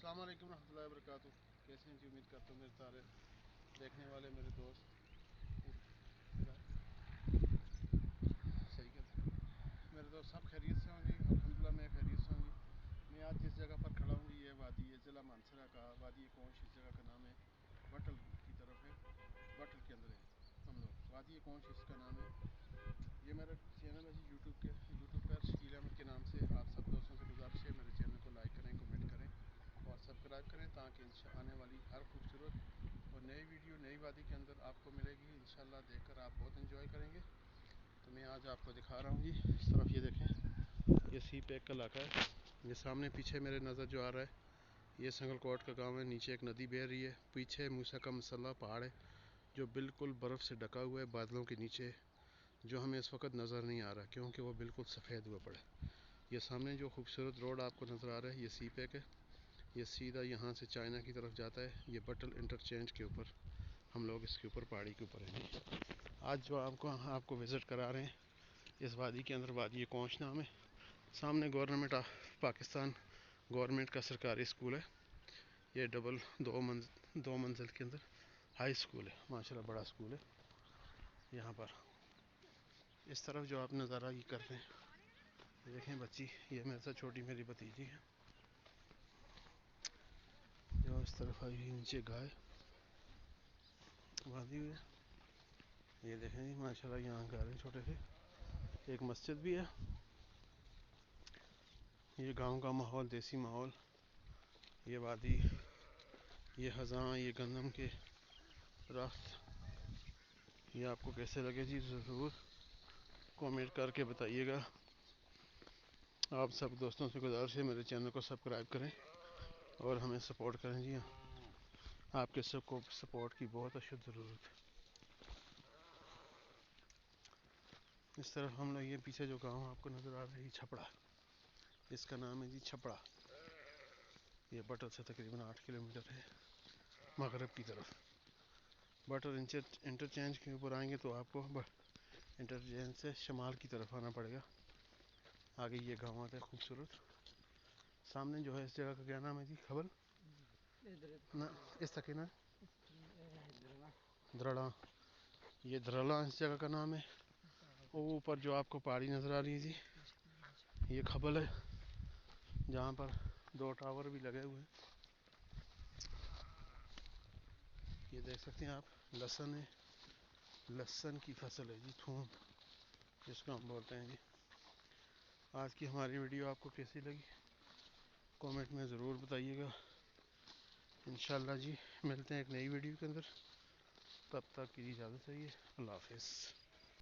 السلام علیکم ورحمۃ اللہ وبرکاتہ. کیسے ہیں جی؟ امید کرتا ہوں میرے سارے دیکھنے والے میرے دوست صحیح کہتے ہیں میرے دوست سب خیریت سے ہوں جی. الحمدللہ میں خیریت سے ہوں جی. میں آج جس جگہ پر کھڑا ہوں جی یہ وادی ہے ضلع مانسہرہ کا وادی کونچ. اس جگہ کا نام ہے بٹل کی طرف ہے, بٹل کے اندر ہے ہم لوگ. وادی کونچ اس کا نام ہے. یہ میرا چینل ہے جی یوٹیوب پر شکیل احمد کے نام سے. آپ سب دوستوں سے گزارش ہے میرے چینل کو لائک کریں, کمنٹ کریں اور سبسکرائب کریں تاکہ آنے والی ہر خوبصورت اور نئی ویڈیو نئی وادی کے اندر آپ کو ملے گی. انشاءاللہ دیکھ کر آپ بہت انجوائے کریں گے. تو میں آج آپ کو دکھا رہا ہوں جی. اس طرف یہ دیکھیں, یہ سی پیک کا علاقہ ہے. یہ سامنے پیچھے میرے نظر جو آ رہا ہے یہ سنگل کوٹ کا گاؤں ہے. نیچے ایک ندی بہہ رہی ہے. پیچھے موسیٰ کا مسلح پہاڑ ہے جو بالکل برف سے ڈھکا ہوا ہے بادلوں کے نیچے, جو ہمیں اس وقت نظر نہیں آ رہا کیونکہ وہ بالکل سفید ہوا پڑا ہے. یہ سامنے جو خوبصورت روڈ آپ کو نظر آ رہا ہے یہ سی پیک ہے. یہ سیدھا یہاں سے چائنا کی طرف جاتا ہے. یہ بٹل انٹرچینج کے اوپر ہم لوگ اس کے اوپر پہاڑی کے اوپر ہیں. آج جو آپ کو وزٹ کرا رہے ہیں اس وادی کے اندر, وادی کونچ نام ہے. سامنے گورنمنٹ آف پاکستان گورنمنٹ کا سرکاری اسکول ہے. یہ دو منزل کے اندر ہائی اسکول ہے. ماشاءاللہ بڑا اسکول ہے. یہاں پر اس طرف جو آپ نظارہ یہ کر رہے ہیں دیکھیں بچی, یہ میرے سے چھوٹی میری بھتیجی ہے جو اس طرف آئی. نیچے گائے باندھی ہوئی ہے. یہ دیکھیں جی ماشاءاللہ یہاں گھر ہیں چھوٹے سے. ایک مسجد بھی ہے. یہ گاؤں کا ماحول, دیسی ماحول. یہ وادی, یہ خزاں, یہ گندم کے درخت, یہ آپ کو کیسے لگے جی ضرور کمنٹ کر کے بتائیے گا. آپ سب دوستوں سے گزارش ہے میرے چینل کو سبسکرائب کریں اور ہمیں سپورٹ کریں جی. آپ کے سب کو سپورٹ کی بہت اشد ضرورت ہے. اس طرف ہم لوگ, یہ پیچھے جو گاؤں آپ کو نظر آ رہا ہے یہ چھپڑا, اس کا نام ہے جی چھپڑا. یہ بٹل سے تقریباً 8 کلومیٹر ہے مغرب کی طرف. بٹل انٹرچینج کے اوپر آئیں گے تو آپ کو انٹرچینج سے شمال کی طرف آنا پڑے گا. آگے یہ گاؤں آتا ہے خوبصورت. سامنے جو ہے اس جگہ کا کیا نام ہے جی؟ خبر نہ اس تک نا دھرڑا. یہ دھرڑا اس جگہ کا نام ہے. وہ اوپر جو آپ کو پہاڑی نظر آ رہی ہے جی یہ خبل ہے جہاں پر 2 ٹاور بھی لگے ہوئے ہیں. یہ دیکھ سکتے ہیں آپ لہسن ہے, لہسن کی فصل ہے جی, تھوم جس کو ہم بولتے ہیں جی. آج کی ہماری ویڈیو آپ کو کیسی لگی کامنٹ میں ضرور بتائیے گا. انشاءاللہ جی ملتے ہیں ایک نئی ویڈیو کے اندر. تب تک کی اجازت چاہیے. اللہ حافظ.